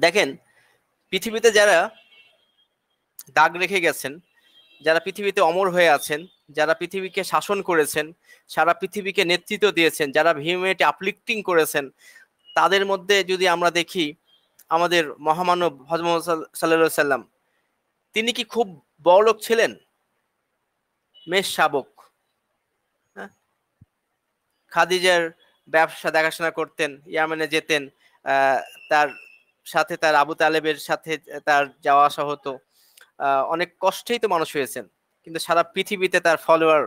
দেখেন পৃথিবীতে যারা দাগ রেখে গেছেন, যারা পৃথিবীতে অমর হয়ে আছেন, যারা পৃথিবীকে শাসন করেছেন, সারা পৃথিবীকে নেতৃত্ব দিয়েছেন, যারা হিউম্যানিটি আপলিফটিং করেছেন, তাদের মধ্যে যদি আমরা দেখি আমাদের মহামানব হযরত সাল্লাল্লাহু সাল্লাম, তিনি কি খুব বড়লোক ছিলেন? মেষ শাবক, হ্যাঁ, খাদিজার ব্যবসা দেখাশোনা করতেন, ইয়ামেনে যেতেন, তার সাথে তার আবু তালেবের সাথে তার যাওয়া আসা হতো, অনেক কষ্টেই তো মানুষ হয়েছেন, কিন্তু সারা পৃথিবীতে তার ফলোয়ার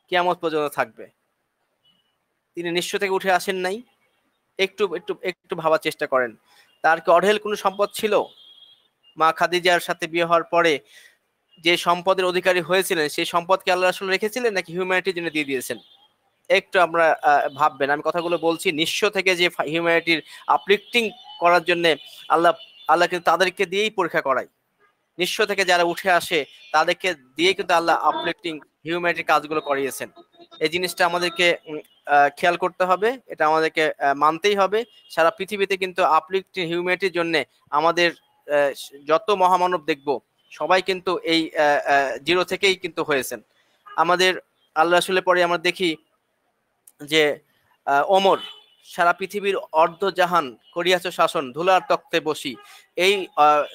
কিয়ামত পর্যন্ত থাকবে। তিনি নিঃস্ব থেকে উঠে আসেন নাই। একটু একটু একটু ভাবার চেষ্টা করেন, তার কি অঢেল কোনো সম্পদ ছিল? মা খাদিজার সাথে বিয়ে হওয়ার পরে যে সম্পদের অধিকারী হয়েছিলেন, সেই সম্পদকে আল্লাহ রাসূল রেখেছিলেন নাকি হিউম্যানিটির জন্য দিয়ে দিয়েছেন? একটু আমরা ভাববেন। আমি কথাগুলো বলছি নিঃস্ব থেকে যে হিউম্যানিটির আপলিফটিং করার জন্য আল্লাহ আল্লাহ কিন্তু তাদেরকে দিয়েই পরীক্ষা করায়। নিঃস্ব থেকে যারা উঠে আসে তাদেরকে দিয়ে কিন্তু আল্লাহ আপলিফটিং হিউম্যানিটির কাজগুলো করিয়েছেন। এই জিনিসটা আমাদেরকে খেয়াল করতে হবে, এটা আমাদেরকে মানতেই হবে। সারা পৃথিবীতে কিন্তু আপলিফটিং হিউম্যানিটির জন্য আমাদের যত মহামানব দেখব সবাই কিন্তু এই জিরো থেকেই কিন্তু হয়েছেন। আমাদের আল্লাহ রাসূলের পরে আমরা দেখি যে ওমর সারা পৃথিবীর অর্ধজাহান করিয়াছ শাসন, ধুলার তক্তে বসি। এই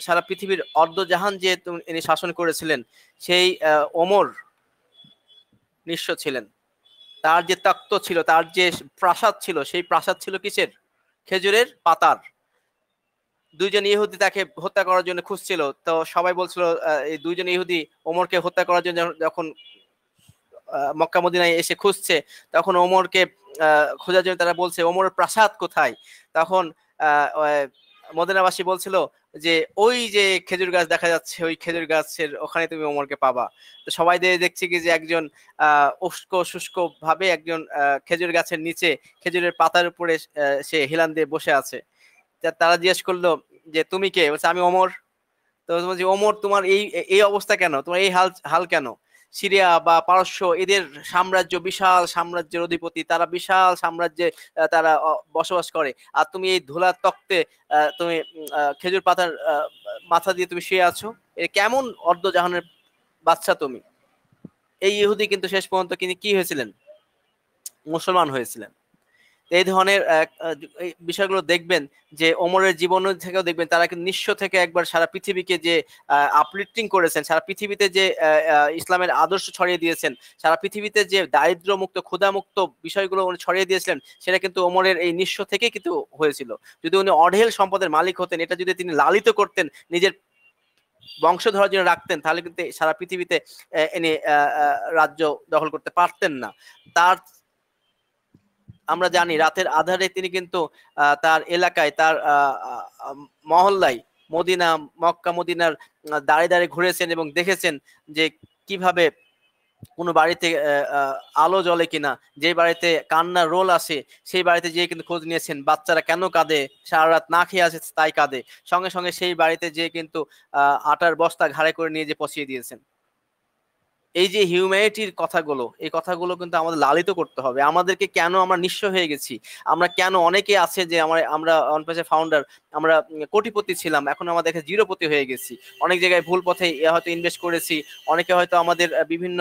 সারা পৃথিবীর অর্ধজাহান যে ইনি শাসন করেছিলেন, সেই ওমর নিঃস্ব ছিলেন। তার যে তক্ত ছিল, তার যে প্রাসাদ ছিল, সেই প্রাসাদ ছিল কিসের? খেজুরের পাতার। দুইজন ইহুদি তাকে হত্যা করার জন্য খুঁজছিল, তো সবাই বলছিল এই দুইজন ইহুদি ওমরকে হত্যা করার জন্য যখন মক্কা মদিনায় এসে খুঁজছে, তখন ওমরকে খোঁজার জন্য তারা বলছে ওমরের প্রাসাদ কোথায়? তখন মদিনাবাসী বলছিল যে ওই যে খেজুর গাছ দেখা যাচ্ছে, ওই খেজুর গাছের ওখানে তুমি ওমরকে পাবা। তো সবাই দেখছি কি যে একজন উস্কো শুষ্ক ভাবে একজন খেজুর গাছের নিচে খেজুরের পাতার উপরে সে হেলান দিয়ে বসে আছে। তারা জিজ্ঞেস করলো যে তুমি কে? বলছে আমি ওমর। তো বলছি ওমর, তোমার এই এই অবস্থা কেন? তোমার এই হাল হাল কেন? সিরিয়া বা পারস্য এদের সাম্রাজ্য, বিশাল সাম্রাজ্যের অধিপতি, তারা বিশাল সাম্রাজ্যে তারা বসবাস করে, আর তুমি এই ধুলার তক্তে তুমি খেজুর পাতার মাথা দিয়ে তুমি শুয়ে আছো। এ কেমন অর্ধজাহানের বাচ্চা তুমি? এই ইহুদি কিন্তু শেষ পর্যন্ত কি হয়েছিলেন? মুসলমান হয়েছিলেন। এই ধরনের বিষয়গুলো দেখবেন যে ওমরের জীবন থেকেও দেখবেন তারা কিন্তু নিঃস্ব থেকে একবার সারা পৃথিবীকে যে আপলিফটিং করেছেন, সারা পৃথিবীতে যে ইসলামের আদর্শ ছড়িয়ে দিয়েছেন, সারা পৃথিবীতে যে দারিদ্র মুক্ত ক্ষুধা মুক্ত বিষয়গুলো উনি ছড়িয়ে দিয়েছিলেন, সেটা কিন্তু ওমরের এই নিঃস্ব থেকেই কিন্তু হয়েছিল। যদি উনি অঢেল সম্পদের মালিক হতেন, এটা যদি তিনি লালিত করতেন, নিজের বংশধর জন্য রাখতেন, তাহলে কিন্তু সারা পৃথিবীতে এনে রাজ্য দখল করতে পারতেন না। তার আমরা জানি রাতের আধারে তিনি কিন্তু তার এলাকায়, তার মহল্লায়, মদিনা মক্কা মদিনার দাঁড়িয়ে দাঁড়িয়ে ঘুরেছেন এবং দেখেছেন যে কিভাবে কোনো বাড়িতে আলো জ্বলে কিনা, যে বাড়িতে কান্নার রোল আসে সেই বাড়িতে যেয়ে কিন্তু খোঁজ নিয়েছেন, বাচ্চারা কেন কাঁদে, সারা রাত না খেয়ে আছে তাই কাঁদে, সঙ্গে সঙ্গে সেই বাড়িতে যেয়ে কিন্তু আটার বস্তা ঘাড়ে করে নিয়ে যে পচিয়ে দিয়েছেন। এই যে হিউম্যানিটির কথাগুলো, এই কথাগুলো কিন্তু আমাদের লালিত করতে হবে। আমাদেরকে কেন আমরা নিঃস্ব হয়ে গেছি, আমরা কেন, অনেকে আছে যে আমরা অনপেজের ফাউন্ডার, আমরা কোটিপতি ছিলাম, এখন আমাদের জিরোপতি হয়ে গেছি। অনেক জায়গায় ভুল পথে হয়তো ইনভেস্ট করেছি, অনেকে হয়তো আমাদের বিভিন্ন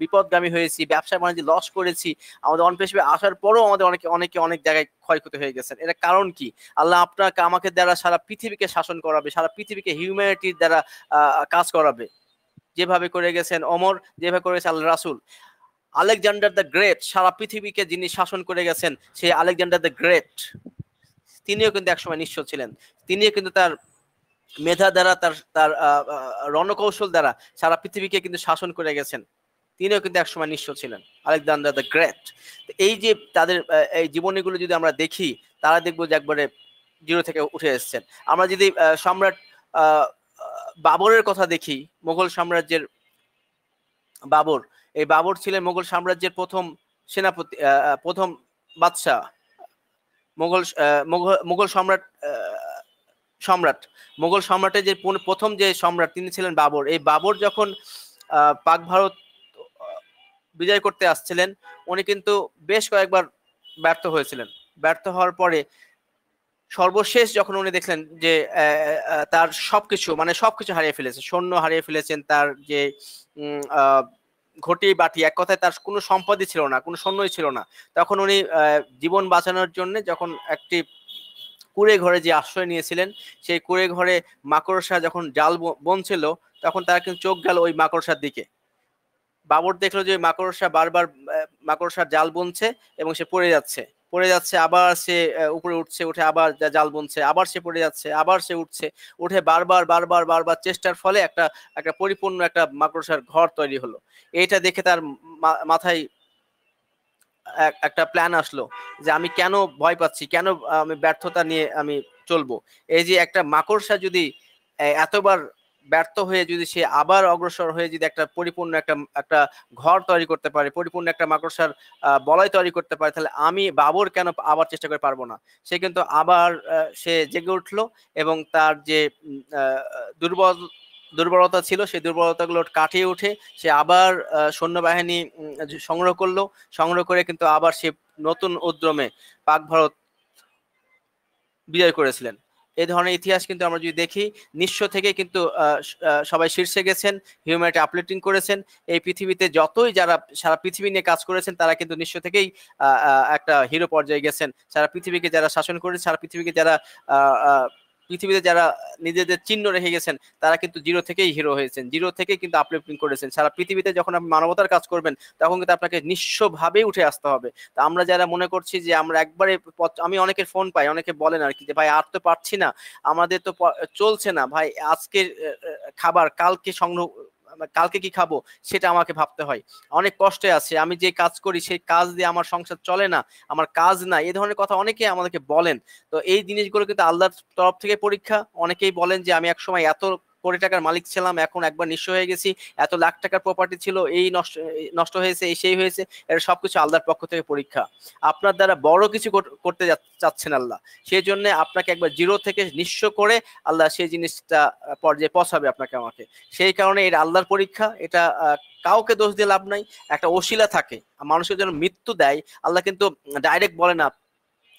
বিপদগামী হয়েছি, ব্যবসা বাণিজ্যে লস করেছি, আমাদের অনপেজে আসার পরও আমাদের অনেকে অনেক জায়গায় ক্ষয়ক্ষতি হয়ে গেছেন। এটা কারণ কি? আল্লাহ আপনাকে আমাকে দ্বারা সারা পৃথিবীকে শাসন করাবে, সারা পৃথিবীকে হিউম্যানিটির দ্বারা কাজ করাবে, যেভাবে করে গেছেন ওমর, যেভাবে করেছে আল্লাহ রাসূল। আলেকজান্ডার দ্য গ্রেট, সারা পৃথিবীকে যিনি শাসন করে গেছেন, সেই আলেকজান্ডার দ্য গ্রেট, তিনিও কিন্তু একসময় নিঃস্ব ছিলেন। তিনিও কিন্তু তার মেধা দ্বারা, তার রণকৌশল দ্বারা সারা পৃথিবীকে কিন্তু শাসন করে গেছেন। তিনিও কিন্তু একসময় নিঃস্ব ছিলেন, আলেকজান্ডার দ্য গ্রেট। এই যে তাদের এই জীবনীগুলো যদি আমরা দেখি, তারা দেখবো যে একবারে জিরো থেকে উঠে এসেছেন। আমরা যদি সম্রাট বাবরের কথা দেখি, মুঘল সাম্রাজ্যের বাবর, এই বাবর ছিলেন মুঘল সাম্রাজ্যের প্রথম সেনাপতি, প্রথম বাদশাহ, মুঘল সম্রাট মুঘল সম্রাটের যে প্রথম যে সম্রাট, তিনি ছিলেন বাবর। এই বাবর যখন পাক ভারত বিজয় করতে আসছিলেন, উনি কিন্তু বেশ কয়েকবার ব্যর্থ হয়েছিলেন। ব্যর্থ হওয়ার পরে সর্বশেষ যখন উনি দেখলেন যে তার সবকিছু মানে সবকিছু হারিয়ে ফেলেছে, সৈন্য হারিয়ে ফেলেছেন, তার যে ঘটি বাটি, এক কথায় তার কোনো সম্পদই ছিল না, কোনো সৈন্যই ছিল না, তখন উনি জীবন বাঁচানোর জন্য যখন একটি কুঁড়ে ঘরে যে আশ্রয় নিয়েছিলেন, সেই কুঁড়ে ঘরে মাকড়সা যখন জাল বুনছিল, তখন তার কিন্তু চোখ গেল ওই মাকড়সার দিকে। বাবর দেখলো যে মাকড়সা বারবার মাকড়সার জাল বুনছে এবং সে পড়ে যাচ্ছে, পড়ে যাচ্ছে, আবার সে উপরে উঠছে, উঠে আবার জাল বুনছে, আবার সে পড়ে যাচ্ছে, আবার সে উঠছে, উঠে বারবার বারবার বারবার চেষ্টার ফলে একটা একটা পরিপূর্ণ একটা মাকড়সার ঘর তৈরি হলো। এইটা দেখে তার মাথায় একটা প্ল্যান আসলো যে আমি কেন ভয় পাচ্ছি, কেন আমি ব্যর্থতা নিয়ে আমি চলবো। এই যে একটা মাকড়সা যদি এতবার ব্যর্থ হয়ে যদি সে আবার অগ্রসর হয়ে যদি একটা পরিপূর্ণ একটা একটা ঘর তৈরি করতে পারে, পরিপূর্ণ একটা মাকড়সার বলয় তৈরি করতে পারে, তাহলে আমি বাবর কেন আবার চেষ্টা করে পারবো না। সে কিন্তু আবার সে জেগে উঠলো এবং তার যে দুর্বলতা ছিল সেই দুর্বলতাগুলো কাটিয়ে উঠে সে আবার সৈন্যবাহিনী সংগ্রহ করলো, সংগ্রহ করে কিন্তু আবার সে নতুন উদ্যমে পাক ভারত বিজয় করেছিলেন। এই ধরনের ইতিহাস কিন্তু আমরা যদি দেখি, নিঃস্ব থেকে কিন্তু সবাই শীর্ষে গেছেন, হিউম্যানিটি আপলিফটিং করেছেন। এই পৃথিবীতে যতই যারা সারা পৃথিবী নিয়ে কাজ করেছেন তারা কিন্তু নিঃস্ব থেকেই একটা হিরো পর্যায়ে গেছেন। সারা পৃথিবীকে যারা শাসন করেছে, সারা পৃথিবীকে যারা পৃথিবীতে যারা নিজেদের চিহ্ন রেখে গেছেন, তারা কিন্তু জিরো থেকেই হিরো হয়েছেন, জিরো থেকেই কিন্তু আপলিফটিং করেছেন। সারা পৃথিবীতে যখন আপনি মানবতার কাজ করবেন তখন কিন্তু আপনাকে নিঃস্বভাবেই উঠে আসতে হবে। তা আমরা যারা মনে করছি যে আমরা একবারে, আমি অনেকের ফোন পাই, অনেকে বলেন আর কি যে ভাই আর তো পারছি না, আমাদের তো চলছে না ভাই, আজকের খাবার কালকে সংগ্রহ, কালকে কি খাবো সেটা আমাকে ভাবতে হয়, অনেক কষ্টে আছে, আমি যে কাজ করি সেই কাজ দিয়ে আমার সংসার চলে না, আমার কাজ না, এই ধরনের কথা অনেকে আমাদেরকে বলেন। তো এই জিনিসগুলো কিন্তু আল্লাহর তরফ থেকে পরীক্ষা। অনেকেই বলেন যে আমি একসময় এত কোটি টাকার মালিক ছিলাম, এখন একবার নিঃস্ব হয়ে গেছি, এত লাখ টাকার প্রপার্টি ছিল, এই নষ্ট নষ্ট হয়েছে, এই সেই হয়েছে। এটা সবকিছু আল্লাহর পক্ষ থেকে পরীক্ষা। আপনার দ্বারা বড় কিছু করতে চাচ্ছেন আল্লাহ, সেই জন্য আপনাকে একবার জিরো থেকে নিঃস্ব করে আল্লাহ সেই জিনিসটা পর্যায়ে পৌঁছাবে আপনাকে আমাকে। সেই কারণে এটা আল্লাহর পরীক্ষা, এটা কাউকে দোষ দিয়ে লাভ নাই। একটা ওসিলা থাকে, মানুষের জন্য মৃত্যু দেয় আল্লাহ কিন্তু ডাইরেক্ট বলে না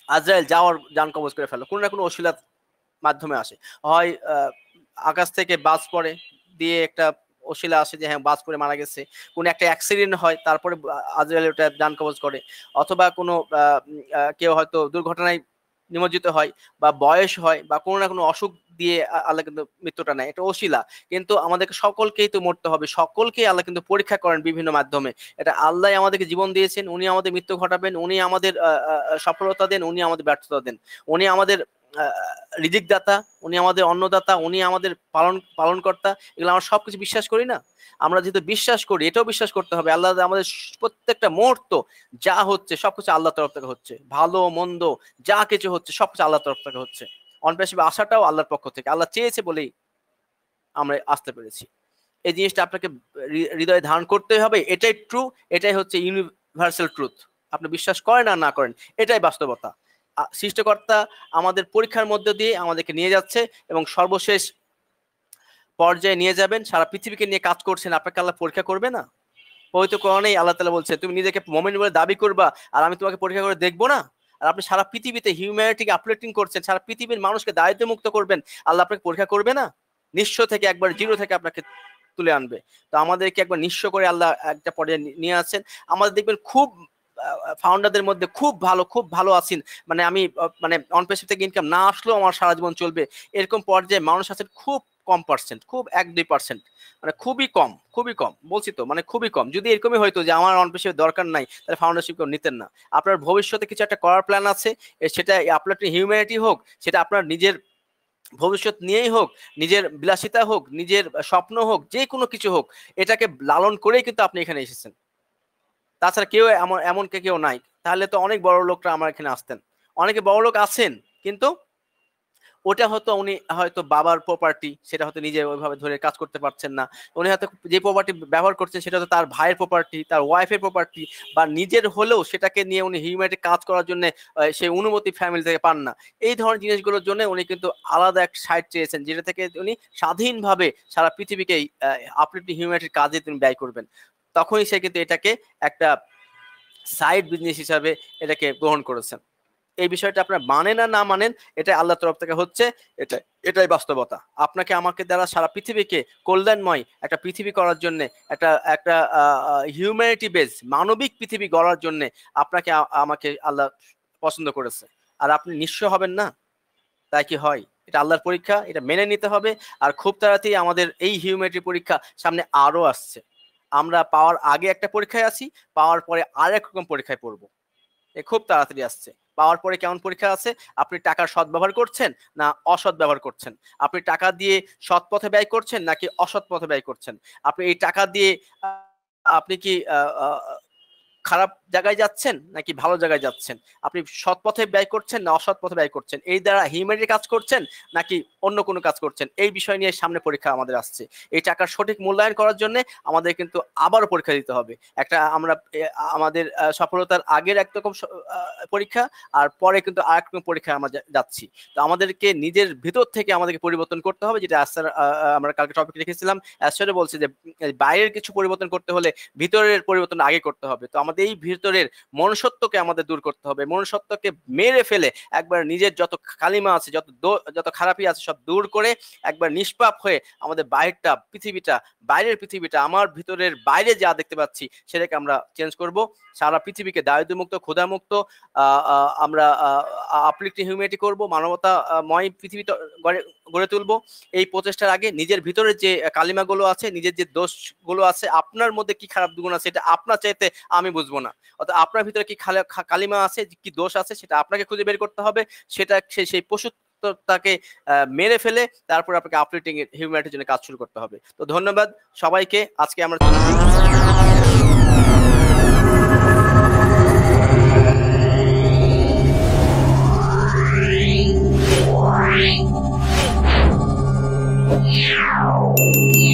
আজরাইল যাওয়ার যান কবজ করে ফেলো, কোনো না কোনো ওসিলার মাধ্যমে আসে। হয় আকাশ থেকে বাজ পড়ে দিয়ে একটা ওসিলা আসে যে হ্যাঁ বাজ পড়ে মারা গেছে, কোনো একটা অ্যাক্সিডেন্ট হয় তারপরে আজরাইল ওটা যান কবজ করে, অথবা কোনো কেউ হয়তো দুর্ঘটনায় নিমজ্জিত হয়, বা বয়স হয়, বা কোনো না কোনো অসুখ দিয়ে আল্লাহ কিন্তু মৃত্যুটা নেয়, এটা ওসিলা। কিন্তু আমাদেরকে সকলকেই তো মরতে হবে, সকলকেই আল্লাহ কিন্তু পরীক্ষা করেন বিভিন্ন মাধ্যমে। এটা আল্লাহ আমাদেরকে জীবন দিয়েছেন, উনি আমাদের মৃত্যু ঘটাবেন, উনি আমাদের সফলতা দেন, উনি আমাদের ব্যর্থতা দেন, উনি আমাদের রিজিক দাতা, উনি আমাদের অন্নদাতা, উনি আমাদের পালনকর্তা। এগুলো আমরা সবকিছু বিশ্বাস করি না? আমরা যেহেতু বিশ্বাস করি, এটাও বিশ্বাস করতে হবে আল্লাহ আমাদের প্রত্যেকটা মুহূর্ত যা হচ্ছে সবকিছু আল্লাহ তরফ থেকে হচ্ছে, ভালো মন্দ যা কিছু হচ্ছে সবকিছু আল্লাহ তরফ থেকে হচ্ছে। অনপেশিভ আশাটাও আল্লাহর পক্ষ থেকে, আল্লাহ চেয়েছে বলেই আমরা আসতে পেরেছি। এই জিনিসটা আপনাকে হৃদয়ে ধারণ করতেই হবে। এটাই ট্রু, এটাই হচ্ছে ইউনিভার্সাল ট্রুথ। আপনি বিশ্বাস করেন আর না করেন, এটাই বাস্তবতা। সৃষ্টিকর্তা আমাদের পরীক্ষার মধ্যে দিয়ে আমাদেরকে নিয়ে যাচ্ছে এবং সর্বশেষ পর্যায়ে নিয়ে যাবেন। সারা পৃথিবীকে নিয়ে কাজ করছেন, আপনাকে আল্লাহ পরীক্ষা করবে না? পবিত্র কোরআনেই আল্লাহ তাআলা বলছে তুমি নিজেকে মুমিন বলে দাবি করবা আর আমি তোমাকে পরীক্ষা করে দেখবো না? আর আপনি সারা পৃথিবীতে হিউম্যানিটিকে আপলিফটিং করছেন, সারা পৃথিবীর মানুষকে দারিদ্র মুক্ত করবেন, আল্লাহ আপনাকে পরীক্ষা করবে না? নিঃস্ব থেকে একবার জিরো থেকে আপনাকে তুলে আনবে। তো আমাদেরকে একবার নিঃস্ব করে আল্লাহ একটা পর্যায়ে নিয়ে আসছেন। আমাদের দেখবেন খুব ফাউন্ডারদের মধ্যে খুব ভালো আছেন, মানে আমি মানে অনপেশা থেকে ইনকাম না আসলেও আমার সারা জীবন চলবে, এরকম পর্যায়ে মানুষ আছেন খুব কম পার্সেন্ট, খুব 1-2%, মানে খুবই কম, খুবই কম বলছি তো, মানে খুবই কম। যদি এরকমই হয়তো যে আমার অনপেশার দরকার নাই, তাহলে ফাউন্ডারশিপ কেউ নিতেন না। আপনার ভবিষ্যতে কিছু একটা করার প্ল্যান আছে, সেটা আপনার হিউম্যানিটি হোক, সেটা আপনার নিজের ভবিষ্যৎ নিয়েই হোক, নিজের বিলাসিতা হোক, নিজের স্বপ্ন হোক, যে কোনো কিছু হোক, এটাকে লালন করেই কিন্তু আপনি এখানে এসেছেন। তাছাড়া কেউ এমন কেউ নাই, তাহলে তো অনেক বড় লোকরা আমার এখানে আসতেন। অনেকে বড় লোক আছেন, কিন্তু ওটা হয়তো উনি হয়তো বাবার প্রপার্টি, সেটা হয়তো নিজে ওইভাবে ধরে কাজ করতে পারছেন না। উনি হয়তো যে প্রপার্টি ব্যবহার করছেন সেটা হয়তো তার ভাইয়ের প্রপার্টি, তার ওয়াইফের প্রপার্টি, বা নিজের হলেও সেটাকে নিয়ে উনি হিউম্যানিটি কাজ করার জন্য সেই অনুমতি ফ্যামিলি থেকে পান না। এই ধরনের জিনিসগুলোর জন্য উনি কিন্তু আলাদা এক সাইড চেয়েছেন, যেটা থেকে উনি স্বাধীনভাবে সারা পৃথিবীকে আপলিফটিং হিউম্যানিটির কাজে তিনি ব্যয় করবেন। তখনই সে কিন্তু এটাকে একটা সাইড বিজনেস হিসাবে এটাকে গ্রহণ করেছেন। এই বিষয়টা আপনার মানেন আর না মানেন, এটা আল্লাহর তরফ থেকে হচ্ছে, এটাই বাস্তবতা। আপনাকে আমাকে দ্বারা সারা পৃথিবীকে কল্যাণময় একটা পৃথিবী করার জন্য, একটা একটা হিউম্যানিটি বেস মানবিক পৃথিবী গড়ার জন্য আপনাকে আমাকে আল্লাহ পছন্দ করেছে। আর আপনি নিঃস্ব হবেন না, তাই কি হয়? এটা আল্লাহর পরীক্ষা, এটা মেনে নিতে হবে। আর খুব তাড়াতাড়ি আমাদের এই হিউম্যানিটি পরীক্ষা সামনে আরো আসছে। আমরা পাওয়ার আগে একটা পরীক্ষায় আছি, পাওয়ার পরে আরেক রকম পরীক্ষায় পড়বো। খুব তাড়াতাড়ি আসছে। পাওয়ার পরে কেমন পরীক্ষা আছে? আপনি টাকার সৎ ব্যবহার করছেন না অসৎ ব্যবহার করছেন? আপনি টাকা দিয়ে সৎ পথে ব্যয় করছেন নাকি অসৎ পথে ব্যয় করছেন? আপনি এই টাকা দিয়ে আপনি কি খারাপ জায়গায় যাচ্ছেন নাকি ভালো জায়গায় যাচ্ছেন? আপনি সৎ পথে ব্যয় করছেন না অসৎ পথে ব্যয় করছেন? এই দ্বারা হিউম্যানিটির কাজ করছেন নাকি অন্য কোনো কাজ করছেন? এই বিষয় নিয়ে সামনে পরীক্ষা আমাদের আসছে। এই টাকার সঠিক মূল্যায়ন করার জন্য আমাদের কিন্তু আবারও পরীক্ষা দিতে হবে। একটা আমরা আমাদের সফলতার আগের একরকম পরীক্ষা, আর পরে কিন্তু আরেক রকম পরীক্ষা আমরা যাচ্ছি। তো আমাদেরকে নিজের ভিতর থেকে আমাদেরকে পরিবর্তন করতে হবে, যেটা আমরা কালকে টপিক লিখেছিলাম। অ্যাস্টারে বলছে যে বাইরের কিছু পরিবর্তন করতে হলে ভিতরের পরিবর্তন আগে করতে হবে। তো আমাদের এই ভিতরের মনুষ্যত্বকে আমাদের দূর করতে হবে। মনুষ্যত্বকে মেরে ফেলে একবার নিজের যত কালিমা আছে, যত খারাপি আছে সব দূর করে একবার নিষ্পাপ হয়ে আমাদের বাইরের পৃথিবীটা আমার ভিতরের বাইরে যা দেখতে পাচ্ছি সেটাকে আমরা চেঞ্জ করব। সারা পৃথিবীকে দারিদ্র্যমুক্ত, ক্ষুধামুক্ত, আমরা আপলিফটিং হিউম্যানিটি করব, মানবতাময় পৃথিবী গড়ে তুলব। এই প্রচেষ্টার আগে নিজের ভিতরে যে কালিমাগুলো আছে, নিজের যে দোষগুলো আছে, আপনার মধ্যে কি খারাপ গুণ আছে এটা আপনার চাইতে আমি বুঝবো না। অর্থাৎ আপনার ভিতরে কি কালিমা আছে, কি দোষ আছে, সেটা আপনাকে খুঁজে বের করতে হবে। সেটা সেই পশুত্বটাকে মেরে ফেলে তারপর আপনাকে আপলিফটিং হিউম্যানিটির জন্য কাজ শুরু করতে হবে। তো ধন্যবাদ সবাইকে। আজকে আমরা Yeah.